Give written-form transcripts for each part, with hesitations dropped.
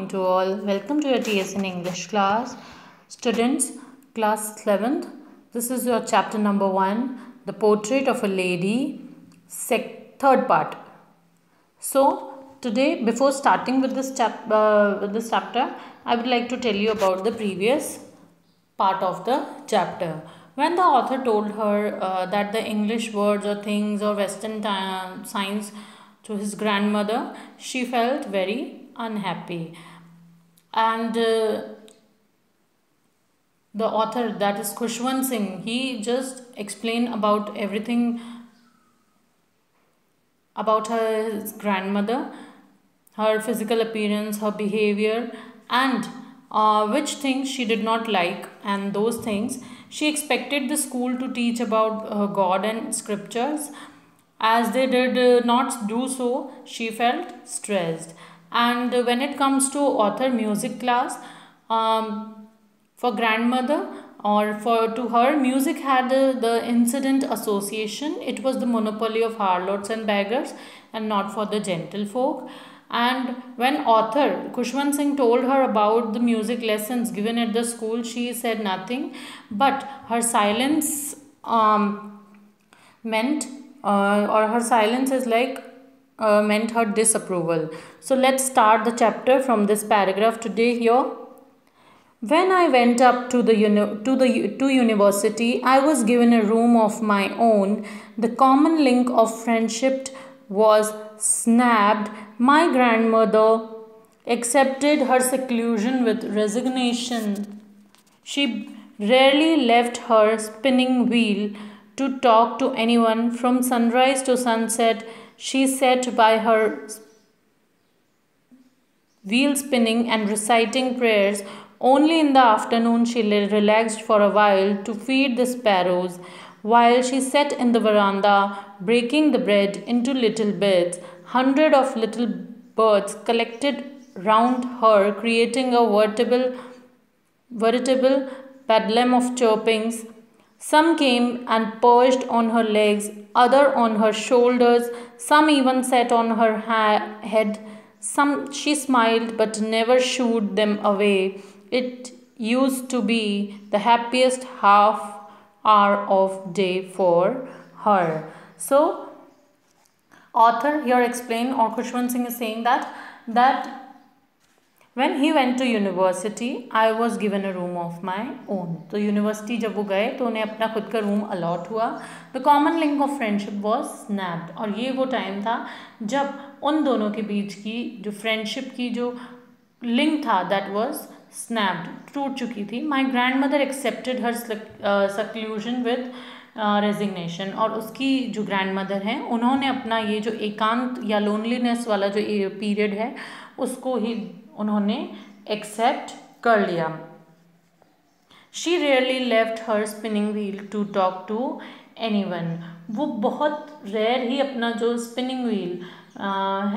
morning to all. Welcome to your TSN English class. Students, class 11th. This is your chapter number 1, The Portrait of a Lady, third part. So, today, before starting with this chapter, I would like to tell you about the previous part of the chapter. When the author told her that the English words or things or Western signs to his grandmother, she felt very unhappy. And the author, that is Khushwant Singh, he just explained about everything about his grandmother, her physical appearance, her behavior, and which things she did not like, and those things she expected the school to teach about God and scriptures. As they did not do so, she felt stressed. And when it comes to author music class, for grandmother or for to her, music had the incident association. It was the monopoly of harlots and beggars and not for the gentlefolk. And when author Khushwant Singh told her about the music lessons given at the school, she said nothing, but her silence meant or her silence is like meant her disapproval. So let's start the chapter from this paragraph today here. When I went up to university, I was given a room of my own. The common link of friendship was snapped. My grandmother accepted her seclusion with resignation. She rarely left her spinning wheel to talk to anyone. From sunrise to sunset, she sat by her wheel spinning and reciting prayers. Only in the afternoon she relaxed for a while to feed the sparrows. While she sat in the veranda, breaking the bread into little bits, hundreds of little birds collected round her, creating a veritable bedlam of chirpings. Some came and perched on her legs, others on her shoulders, some even sat on her head. Some she smiled but never shooed them away. It used to be the happiest half hour of day for her. So, author here explain, or Khushwant Singh is saying that when he went to university, I was given a room of my own. तो university जब वो गए तो उन्हें अपना खुद का room allot हुआ. The common link of friendship was snapped. और ये वो टाइम था जब उन दोनों के बीच की जो फ्रेंडशिप की जो लिंक था that was snapped, टूट चुकी थी. My grandmother accepted her seclusion with resignation. और उसकी जो ग्रैंडमदर हैं उन्होंने अपना ये जो एकांत या लोनलीनेस वाला जो पीरियड है उसको ही उन्होंने एक्सेप्ट कर लिया. She rarely left her spinning wheel to talk to anyone. वो बहुत रेयर ही अपना जो स्पिनिंग व्हील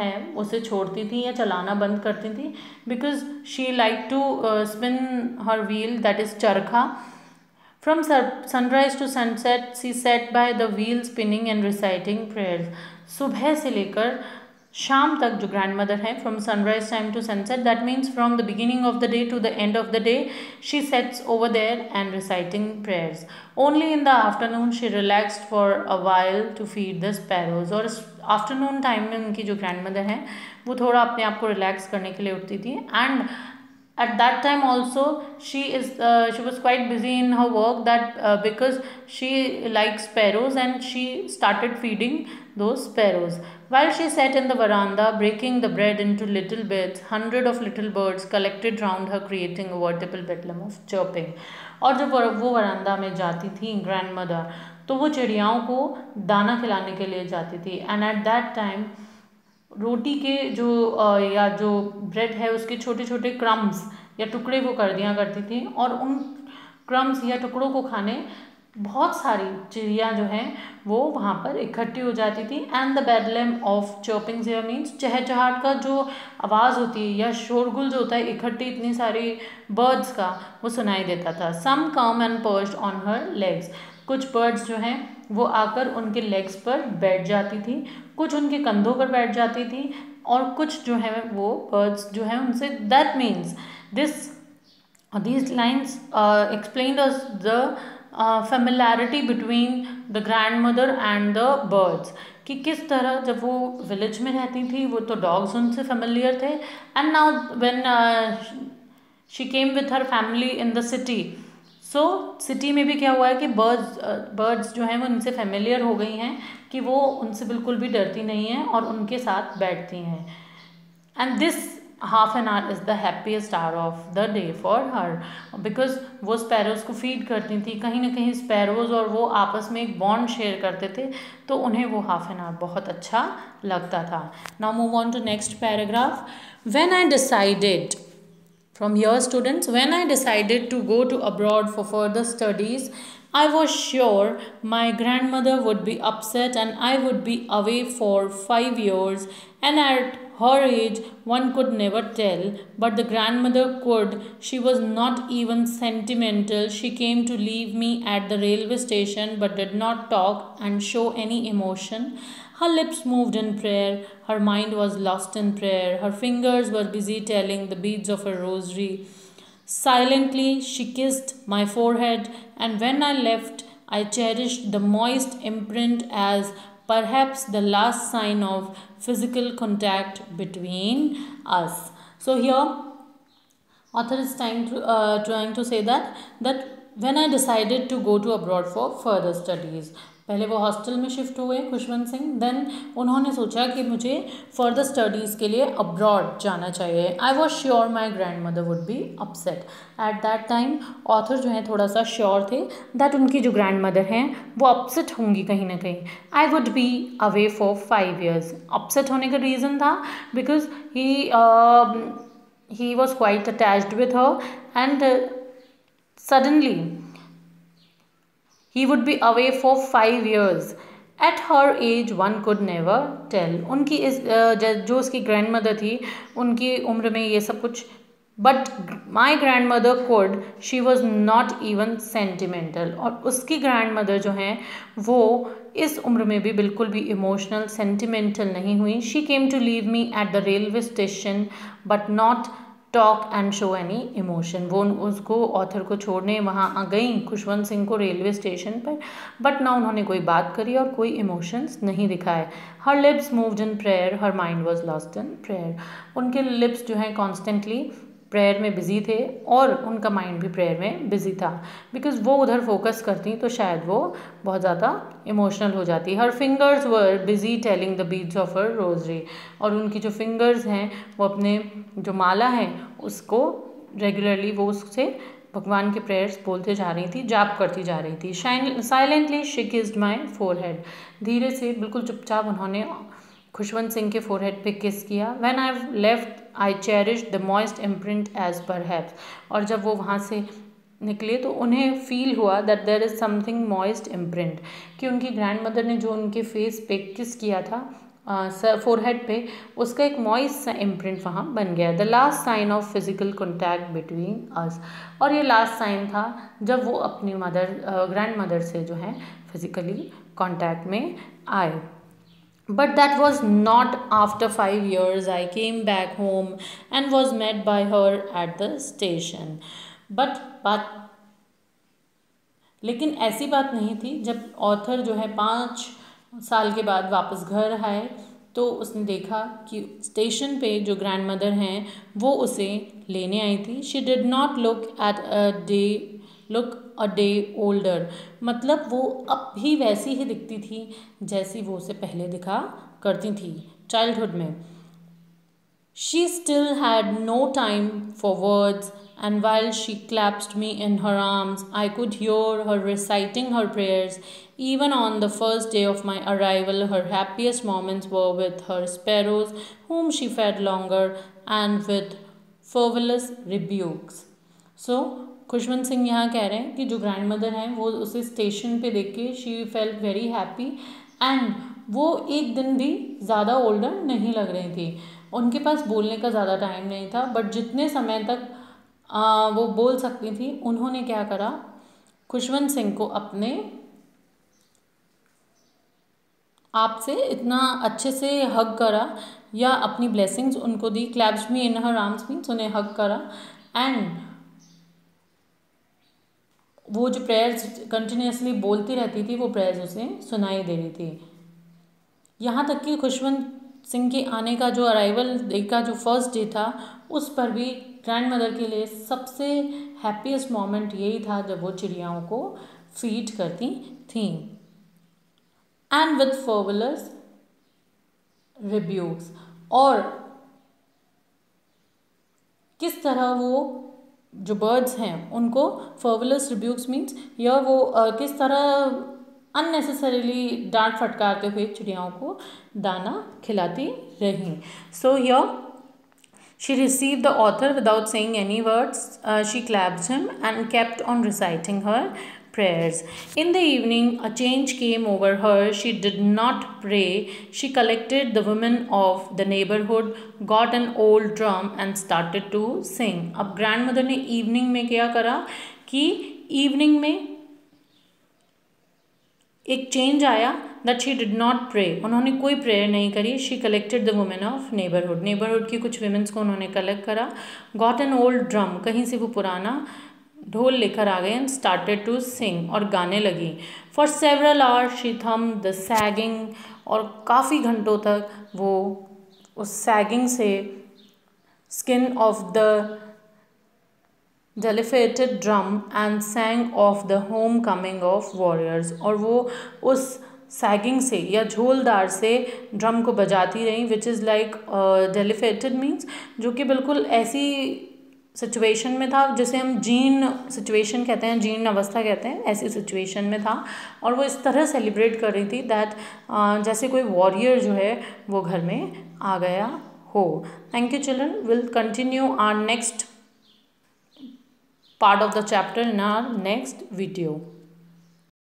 है उसे छोड़ती थी या चलाना बंद करती थी. Because she like to spin her wheel, that is charkha. From sunrise to sunset, she sat by the wheel spinning and reciting prayers. सुबह से लेकर शाम तक जो grandmother है, from sunrise time to sunset, that means from the beginning of the day to the end of the day, she sits over there and reciting prayers. Only in the afternoon she relaxed for a while to feed the sparrows. और afternoon time में उनकी जो grandmother है वो थोड़ा अपने आप को relax करने के लिए उठती थी. And at that time also she was quite busy in her work, that because she likes sparrows and she started feeding those sparrows. While she sat in the veranda breaking the bread into little bits, hundreds of little birds collected round her, creating a veritable bedlam of chirping. और जब वो वरांदा में जाती थी grandmother तो वो चिड़ियाओं को दाना खिलाने के लिए जाती थी. एंड एट दैट टाइम रोटी के जो या जो ब्रेड है उसके छोटे छोटे क्रम्स या टुकड़े वो कर दिया करती थी. और उन क्रम्स या टुकड़ों को खाने बहुत सारी चिड़िया जो हैं वो वहाँ पर इकट्ठी हो जाती थी. And the bedlam of chirping here means चहचहाट का जो आवाज़ होती है या शोरगुल जो होता है इकट्ठी इतनी सारी बर्ड्स का, वो सुनाई देता था. Some came and perched on her legs. कुछ बर्ड्स जो हैं वो आकर उनके लेग्स पर बैठ जाती थी, कुछ उनके कंधों पर बैठ जाती थी. और कुछ जो है वो बर्ड्स जो है उनसे, that means this these lines explained us the familiarity between the grandmother and the birds, कि किस तरह जब वो विलेज में रहती थी वो तो डॉग्स उनसे फेमिलियर थे, and now when she came with her family in the city, so city में भी क्या हुआ है कि बर्ड्स जो हैं वो उनसे फेमिलियर हो गई हैं कि वो उनसे बिल्कुल भी डरती नहीं हैं और उनके साथ बैठती हैं. And this half an hour is the happiest hour of the day for her, because वो स्पैरोज़ को फीड करती थी. कहीं ना कहीं स्पैरोज़ और वो आपस में एक बॉन्ड शेयर करते थे, तो उन्हें वो हाफ एन आवर बहुत अच्छा लगता था. Now move on to next paragraph. When I decided, from here students, when I decided to go to abroad for further studies, I was sure my grandmother would be upset and I would be away for 5 years, and at her age one could never tell, but the grandmother could. She was not even sentimental. She came to leave me at the railway station but did not talk and show any emotion. Her lips moved in prayer. Her mind was lost in prayer. Her fingers were busy telling the beads of her rosary. Silently, she kissed my forehead, and when I left, I cherished the moist imprint as perhaps the last sign of physical contact between us. So here, author is trying to say that when I decided to go to abroad for further studies, पहले वो hostel में shift हुए Khushwant Singh, then उन्होंने सोचा कि मुझे further studies के लिए अब्रॉड जाना चाहिए. I was sure my grand mother would be upset. At that time author जो है थोड़ा सा श्योर थे दैट उनकी जो ग्रैंड मदर हैं वो अपसेट होंगी कहीं ना कहीं. I would be away for 5 years. Upset होने का रीज़न था because he was quite attached with her, and suddenly he would be away for 5 years. At her age one could never tell. उनकी इस जो उसकी ग्रैंड मदर थी उनकी उम्र में ये सब कुछ, but my grand mother could. She was not even sentimental. और उसकी ग्रैंड मदर जो हैं वो इस उम्र में भी बिल्कुल भी इमोशनल सेंटिमेंटल नहीं हुई. She came to leave me at the railway station but not talk and show any emotion. वो उसको ऑथर को छोड़ने वहाँ गई खुशवंत सिंह को रेलवे स्टेशन पर, बट ना उन्होंने कोई बात करी और कोई इमोशंस नहीं दिखाए. हर lips moved in prayer. Her mind was lost in prayer. उनके लिप्स जो हैं कॉन्स्टेंटली प्रेयर में बिजी थे और उनका माइंड भी प्रेयर में बिजी था, बिकॉज वो उधर फोकस करती तो शायद वो बहुत ज़्यादा इमोशनल हो जाती. हर fingers were busy telling the beads of her rosary. और उनकी जो फिंगर्स हैं वो अपने जो माला है उसको रेगुलरली वो उससे भगवान के प्रेयर्स बोलते जा रही थी, जाप करती जा रही थी. Silently she kissed my forehead. धीरे से बिल्कुल चुपचाप उन्होंने खुशवंत सिंह के फोरहेड पे किस किया. When I left I cherished the moist imprint as perhaps. और जब वो वहाँ से निकले तो उन्हें फील हुआ that there is something moist imprint, कि उनकी ग्रैंड मदर ने जो उनके फेस पे किस किया था फोरहेड पे, उसका एक मॉइस्ट सा इम्प्रिंट वहाँ बन गया. The last sign of physical contact between us. और ये लास्ट साइन था जब वो अपनी ग्रैंड मदर से जो है फिजिकली कॉन्टैक्ट में आए. But that was not. After 5 years I came back home and was met by her at the station. But लेकिन ऐसी बात नहीं थी. जब ऑथर जो है 5 साल के बाद वापस घर आए तो उसने देखा कि स्टेशन पे जो ग्रैंड मदर हैं वो उसे लेने आई थी. She did not look a day older. मतलब वो अब भी वैसी ही दिखती थी जैसी वो उसे पहले दिखा करती थी चाइल्डहुड में. She still had no time for words, and while she clasped me in her arms, I could hear her reciting her prayers. Even on the first day of my arrival, her happiest moments were with her sparrows, whom she fed longer, and with frivolous rebukes. So, Khushwant Singh यहाँ कह रहे हैं कि जो grand mother हैं वो उसे station पे देख के she felt very happy, and वो एक दिन भी ज़्यादा ओल्डर नहीं लग रही थी. उनके पास बोलने का ज़्यादा टाइम नहीं था, बट जितने समय तक वो बोल सकती थी उन्होंने क्या करा, खुशवंत सिंह को अपने आपसे इतना अच्छे से हग करा या अपनी ब्लेसिंग्स उनको दी. क्लैप्स मी इन हर आर्म्स मीन्स उन्हें हग करा. एंड वो जो प्रेयर्स कंटिन्यूसली बोलती रहती थी वो प्रेयर्स उसे सुनाई दे रही थी. यहाँ तक कि खुशवंत सिंह के आने का जो अराइवल डे का जो फर्स्ट डे था उस पर भी ग्रैंड मदर के लिए सबसे हैप्पीएस्ट मोमेंट यही था जब वो चिड़ियाओं को फीड करती थी. एंड विथ फर्वुलस रिब्यूक्स, और किस तरह वो जो बर्ड्स हैं उनको फर्वुलस रिब्यूक्स मीन्स या वो किस तरह अननेसेसरीली डांट फटकारते हुए चिड़ियाओं को दाना खिलाती रही. So here she received the author without saying any words. She clapped him and kept on reciting her prayers. In the evening, a change came over her. She did not pray. She collected the women of the neighborhood, got an old drum and started to sing. अब grandmother ने evening में क्या करा कि evening में एक change आया that she did not pray. उन्होंने कोई प्रेयर नहीं करी. She collected the women of neighbourhood. Neighbourhood की कुछ वुमेन्स को उन्होंने कलेक्ट करा. गॉट एन ओल्ड ड्रम, कहीं से वो पुराना ढोल लेकर आ गए. एंड स्टार्टेड टू सिंग, और गाने लगी. फॉर सेवरल आवर्स शी थम द सैगिंग, और काफ़ी घंटों तक वो उस सैगिंग से skin of the dilapidated drum and sang of the homecoming of warriors. और वो उस सैगिंग से या झोलदार से ड्रम को बजाती रही. Which is like dilapidated means जो कि बिल्कुल ऐसी सिचुएशन में था जिसे हम जीर्ण सिचुएशन कहते हैं, जीर्ण अवस्था कहते हैं, ऐसी सिचुएशन में था. और वो इस तरह सेलिब्रेट कर रही थी दैट जैसे कोई वॉरियर जो है वो घर में आ गया हो. Thank you children. Will continue our next part of the chapter in our next video.